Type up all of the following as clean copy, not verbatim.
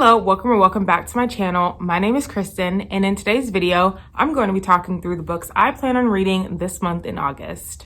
Hello, welcome or welcome back to my channel. My name is Kristen, and in today's video, I'm going to be talking through the books I plan on reading this month in August.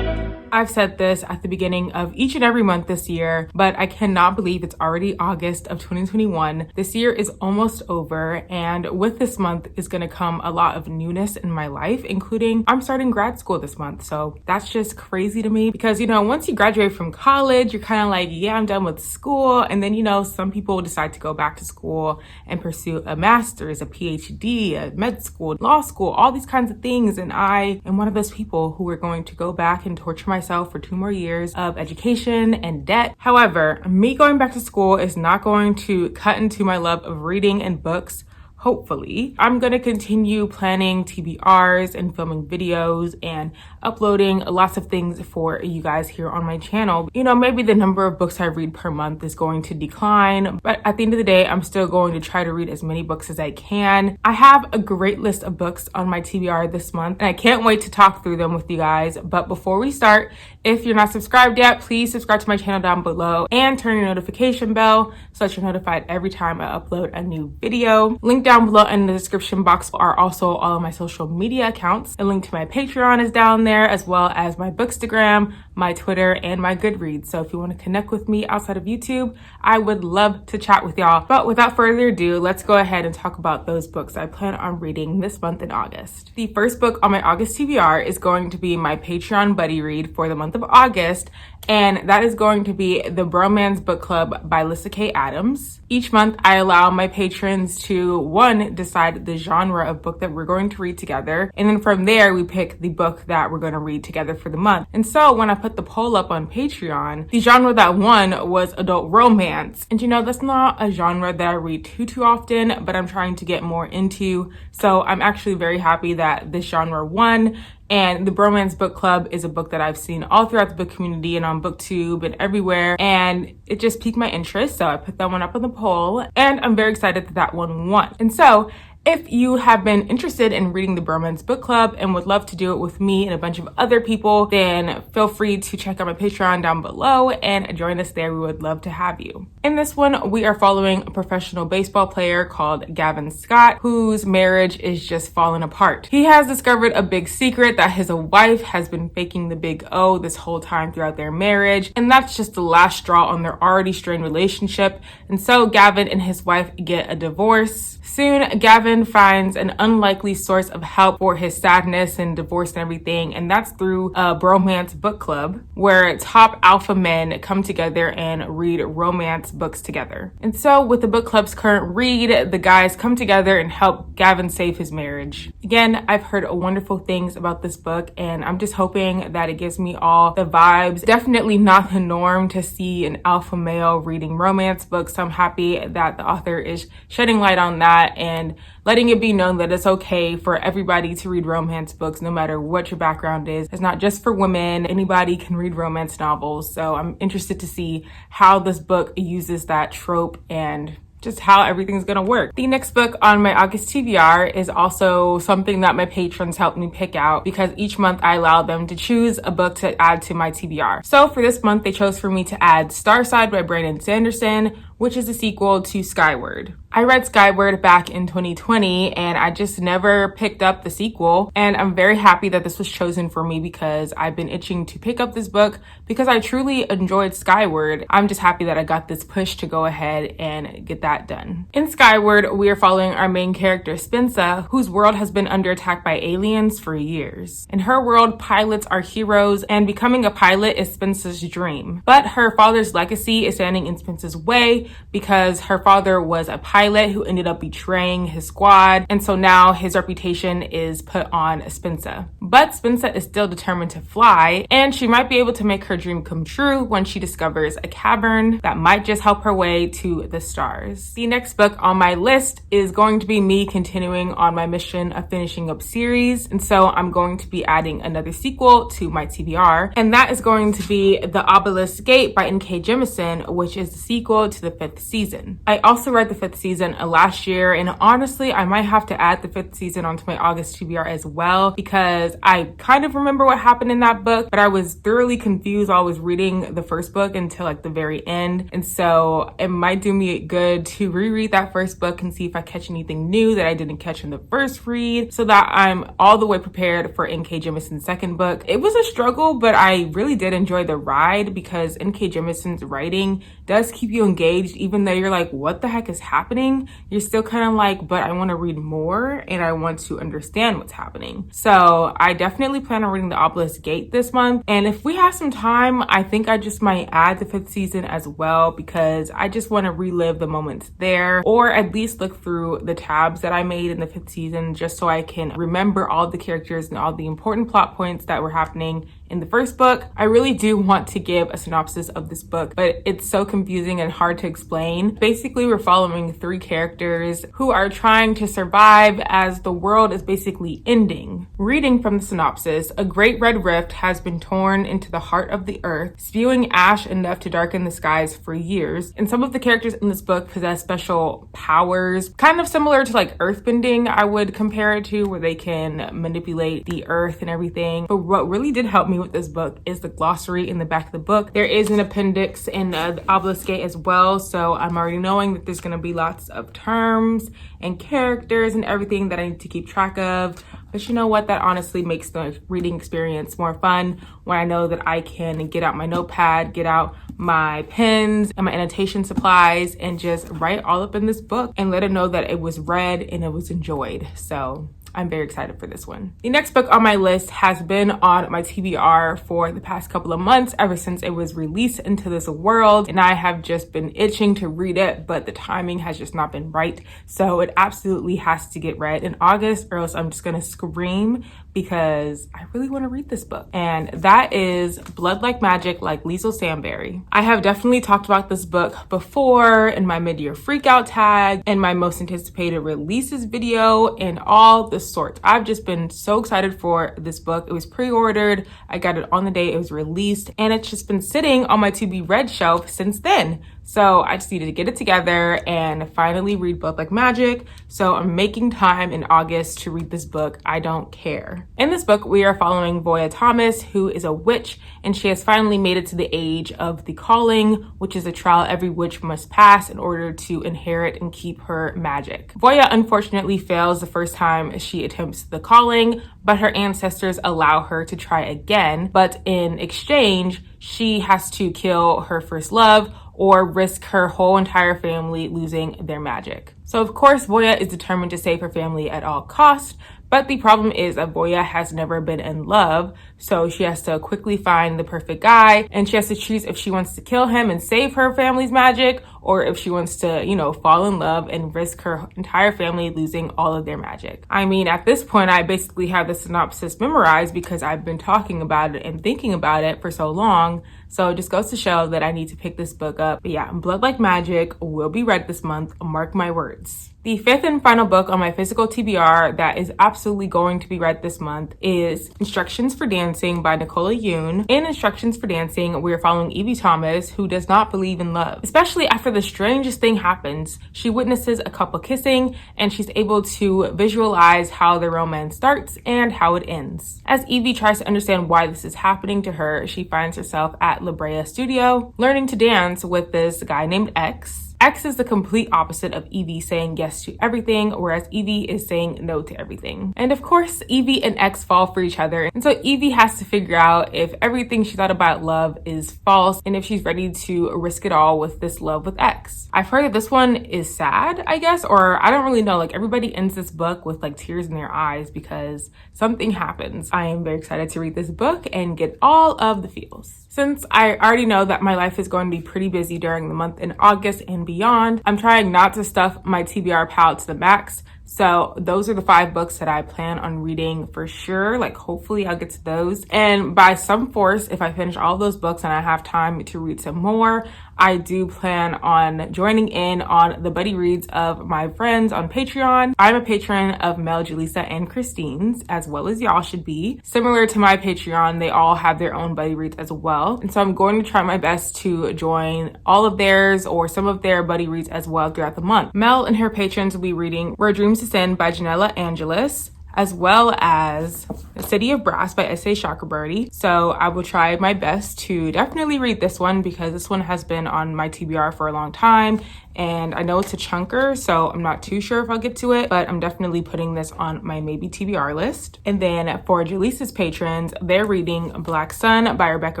I've said this at the beginning of each and every month this year, but I cannot believe it's already August of 2021. This year is almost over, and with this month is going to come a lot of newness in my life, including I'm starting grad school this month. So that's just crazy to me because, once you graduate from college, you're kind of like, yeah, I'm done with school. And then, some people decide to go back to school and pursue a master's, a PhD, a med school, law school, all these kinds of things. And I am one of those people who are going to go back and torture myself for 2 more years of education and debt. However, me going back to school is not going to cut into my love of reading and books. Hopefully, I'm going to continue planning TBRs and filming videos and uploading lots of things for you guys here on my channel. Maybe the number of books I read per month is going to decline, but at the end of the day, I'm still going to try to read as many books as I can. I have a great list of books on my TBR this month, and I can't wait to talk through them with you guys. But before we start, if you're not subscribed yet, please subscribe to my channel down below and turn your notification bell so that you're notified every time I upload a new video. Link down below in the description box are also all of my social media accounts. A link to my Patreon is down there, as well as my Bookstagram, my Twitter, and my Goodreads. So if you want to connect with me outside of YouTube, I would love to chat with y'all. But without further ado, let's go ahead and talk about those books I plan on reading this month in August. The first book on my August TBR is going to be my Patreon buddy read for the month of August, and that is going to be the Bromance Book Club by Lyssa K. Adams. Each month, I allow my patrons to, decide the genre of book that we're going to read together, and then from there, we pick the book that we're going to read together for the month. And so when I put the poll up on Patreon, the genre that won was adult romance. And that's not a genre that I read too often, but I'm trying to get more into. So I'm actually very happy that this genre won. And the Bromance Book Club is a book that I've seen all throughout the book community and on BookTube and everywhere. And it just piqued my interest. So I put that one up on the poll, and I'm very excited that that one won. And so if you have been interested in reading the Bromance Book Club and would love to do it with me and a bunch of other people, then feel free to check out my Patreon down below and join us there. We would love to have you. In this one, we are following a professional baseball player called Gavin Scott, whose marriage is just falling apart. He has discovered a big secret that his wife has been faking the big O this whole time throughout their marriage, and that's just the last straw on their already strained relationship. And so Gavin and his wife get a divorce. Soon, Gavin finds an unlikely source of help for his sadness and divorce and everything, and that's through a Bromance Book Club, where top alpha men come together and read romance books together. And so with the book club's current read, the guys come together and help Gavin save his marriage. Again, I've heard wonderful things about this book, and I'm just hoping that it gives me all the vibes. Definitely not the norm to see an alpha male reading romance books, so I'm happy that the author is shedding light on that and letting it be known that it's okay for everybody to read romance books, no matter what your background is. It's not just for women. Anybody can read romance novels. So I'm interested to see how this book uses that trope and just how everything's gonna work. The next book on my August TBR is also something that my patrons helped me pick out, because each month I allow them to choose a book to add to my TBR. So for this month, they chose for me to add Starside by Brandon Sanderson, which is a sequel to Skyward. I read Skyward back in 2020, and I just never picked up the sequel. And I'm very happy that this was chosen for me because I've been itching to pick up this book because I truly enjoyed Skyward. I'm just happy that I got this push to go ahead and get that done. In Skyward, we are following our main character, Spensa, whose world has been under attack by aliens for years. In her world, pilots are heroes, and becoming a pilot is Spensa's dream. But her father's legacy is standing in Spensa's way because her father was a pilot who ended up betraying his squad, and so now his reputation is put on Spensa. But Spensa is still determined to fly, and she might be able to make her dream come true when she discovers a cavern that might just help her way to the stars. The next book on my list is going to be me continuing on my mission of finishing up series, and so I'm going to be adding another sequel to my TBR, and that is going to be The Obelisk Gate by N.K. Jemisin, which is the sequel to the 5th season. I also read the 5th season last year, and honestly, I might have to add the 5th season onto my August TBR as well, because I kind of remember what happened in that book, but I was thoroughly confused while I was reading the first book until like the very end. And so it might do me good to reread that first book and see if I catch anything new that I didn't catch in the first read, so that I'm all the way prepared for N.K. Jemisin's second book. It was a struggle, but I really did enjoy the ride, because N.K. Jemisin's writing does keep you engaged. Even though you're like, what the heck is happening? You're still kind of like, but I want to read more and I want to understand what's happening. So I definitely plan on reading the Obelisk Gate this month. And if we have some time, I think I just might add the 5th season as well, because I just want to relive the moments there, or at least look through the tabs that I made in the 5th season, just so I can remember all the characters and all the important plot points that were happening in the first book. I really do want to give a synopsis of this book, but it's so confusing and hard to explain. Basically, we're following 3 characters who are trying to survive as the world is basically ending. Reading from the synopsis, a great red rift has been torn into the heart of the earth, spewing ash enough to darken the skies for years. And some of the characters in this book possess special powers, kind of similar to like earthbending, I would compare it to, where they can manipulate the earth and everything. But what really did help me with this book is the glossary in the back of the book. There is an appendix in the Obelisk Gate as well, so I'm already knowing that there's going to be lots of terms and characters and everything that I need to keep track of. But you know what? That honestly makes the reading experience more fun when I know that I can get out my notepad, get out my pens and my annotation supplies, and just write all up in this book and let it know that it was read and it was enjoyed. So I'm very excited for this one. The next book on my list has been on my TBR for the past couple of months, ever since it was released into this world, and I have just been itching to read it, but the timing has just not been right. So it absolutely has to get read in August, or else I'm just gonna scream, because I really want to read this book. And that is Blood Like Magic, like Liesl Samberry. I have definitely talked about this book before in my mid-year freakout tag and my most anticipated releases video and all the sorts. I've just been so excited for this book. It was pre-ordered, I got it on the day it was released, and it's just been sitting on my to be read shelf since then. So I just needed to get it together and finally read Blood Like Magic. So I'm making time in August to read this book. I don't care. In this book, we are following Voya Thomas, who is a witch, and she has finally made it to the age of the calling, which is a trial every witch must pass in order to inherit and keep her magic. Voya unfortunately fails the first time she attempts the calling, but her ancestors allow her to try again. But in exchange, she has to kill her first love or risk her whole entire family losing their magic. So of course, Voya is determined to save her family at all costs, but the problem is that Voya has never been in love, so she has to quickly find the perfect guy, and she has to choose if she wants to kill him and save her family's magic, or if she wants to, fall in love and risk her entire family losing all of their magic. I mean, at this point, I basically have the synopsis memorized because I've been talking about it and thinking about it for so long. So it just goes to show that I need to pick this book up. But yeah, Blood Like Magic will be read this month, mark my words. The 5th and final book on my physical TBR that is absolutely going to be read this month is Instructions for Dancing by Nicola Yoon. In Instructions for Dancing, we are following Evie Thomas, who does not believe in love. Especially after the strangest thing happens. She witnesses a couple kissing, and she's able to visualize how the romance starts and how it ends. As Evie tries to understand why this is happening to her, she finds herself at La Brea Studio, learning to dance with this guy named X. X is the complete opposite of Evie saying yes to everything, whereas Evie is saying no to everything. And of course, Evie and X fall for each other. And so Evie has to figure out if everything she thought about love is false and if she's ready to risk it all with this love with X. I've heard that this one is sad, I guess, or I don't really know. Like, everybody ends this book with like tears in their eyes because something happens. I am very excited to read this book and get all of the feels. Since I already know that my life is going to be pretty busy during the month in August and beyond, I'm trying not to stuff my TBR pile to the max. So those are the 5 books that I plan on reading for sure. Like, hopefully I'll get to those. And by some force, if I finish all those books and I have time to read some more, I do plan on joining in on the buddy reads of my friends on Patreon. I'm a patron of Mel, Julissa, and Christine's, as well as y'all should be. Similar to my Patreon, they all have their own buddy reads as well. And so I'm going to try my best to join all of theirs or some of their buddy reads as well throughout the month. Mel and her patrons will be reading Where Dreams Descend by Janella Angelis, as well as The City of Brass by S.A. Chakrabarty. So I will try my best to definitely read this one because this one has been on my TBR for a long time. And I know it's a chunker, so I'm not too sure if I'll get to it, but I'm definitely putting this on my maybe TBR list. And then for Jaleesa's patrons, they're reading Black Sun by Rebecca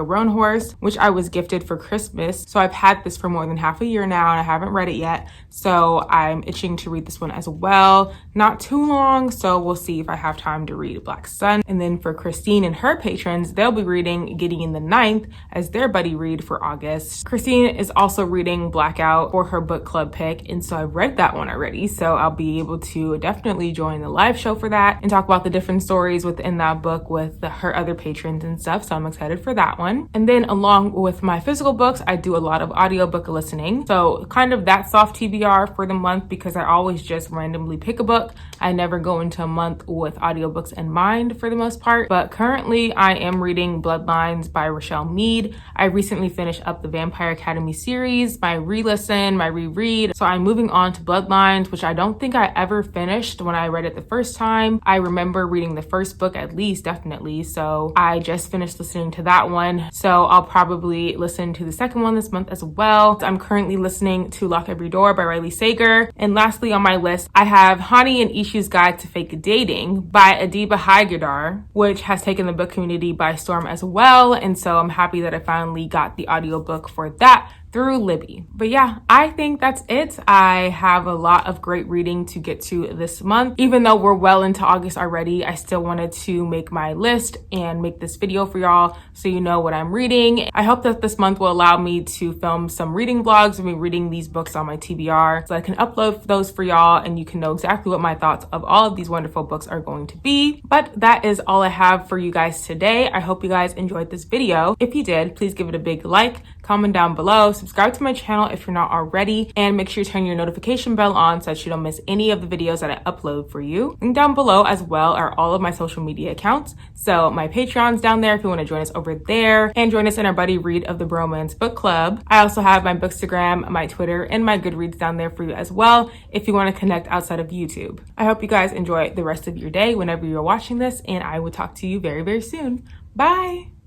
Roanhorse, which I was gifted for Christmas. So I've had this for more than half a year now and I haven't read it yet. So I'm itching to read this one as well. Not too long, so we'll see if I have time to read Black Sun. And then for Christine and her patrons, they'll be reading Gideon the Ninth as their buddy read for August. Christine is also reading Blackout for her book club pick, and so I've read that one already, so I'll be able to definitely join the live show for that and talk about the different stories within that book with her other patrons and stuff. So I'm excited for that one. And then along with my physical books, I do a lot of audiobook listening, so kind of that soft TBR for the month because I always just randomly pick a book. I never go into a month with audiobooks in mind for the most part, but currently I am reading Bloodlines by Rochelle Mead. I recently finished up the Vampire Academy series, my re-listen, my reread. So I'm moving on to Bloodlines, which I don't think I ever finished when I read it the first time. I remember reading the first book at least, definitely. So I just finished listening to that one. So I'll probably listen to the second one this month as well. I'm currently listening to Lock Every Door by Riley Sager. And lastly on my list, I have Hani and Ishu's Guide to Fake Dating by Adiba Haigadar, which has taken the book community by storm as well. And so I'm happy that I finally got the audiobook for that through Libby. But yeah, I think that's it. I have a lot of great reading to get to this month. Even though we're well into August already, I still wanted to make my list and make this video for y'all so you know what I'm reading. I hope that this month will allow me to film some reading vlogs of me reading these books on my TBR so I can upload those for y'all and you can know exactly what my thoughts of all of these wonderful books are going to be. But that is all I have for you guys today. I hope you guys enjoyed this video. If you did, please give it a big like, comment down below, subscribe to my channel if you're not already, and make sure you turn your notification bell on so that you don't miss any of the videos that I upload for you. And down below as well are all of my social media accounts. So my Patreon's down there if you want to join us over there and join us in our buddy read of the Bromance book club. I also have my Bookstagram, my Twitter, and my Goodreads down there for you as well if you want to connect outside of YouTube. I hope you guys enjoy the rest of your day whenever you're watching this, and I will talk to you very, very soon. Bye!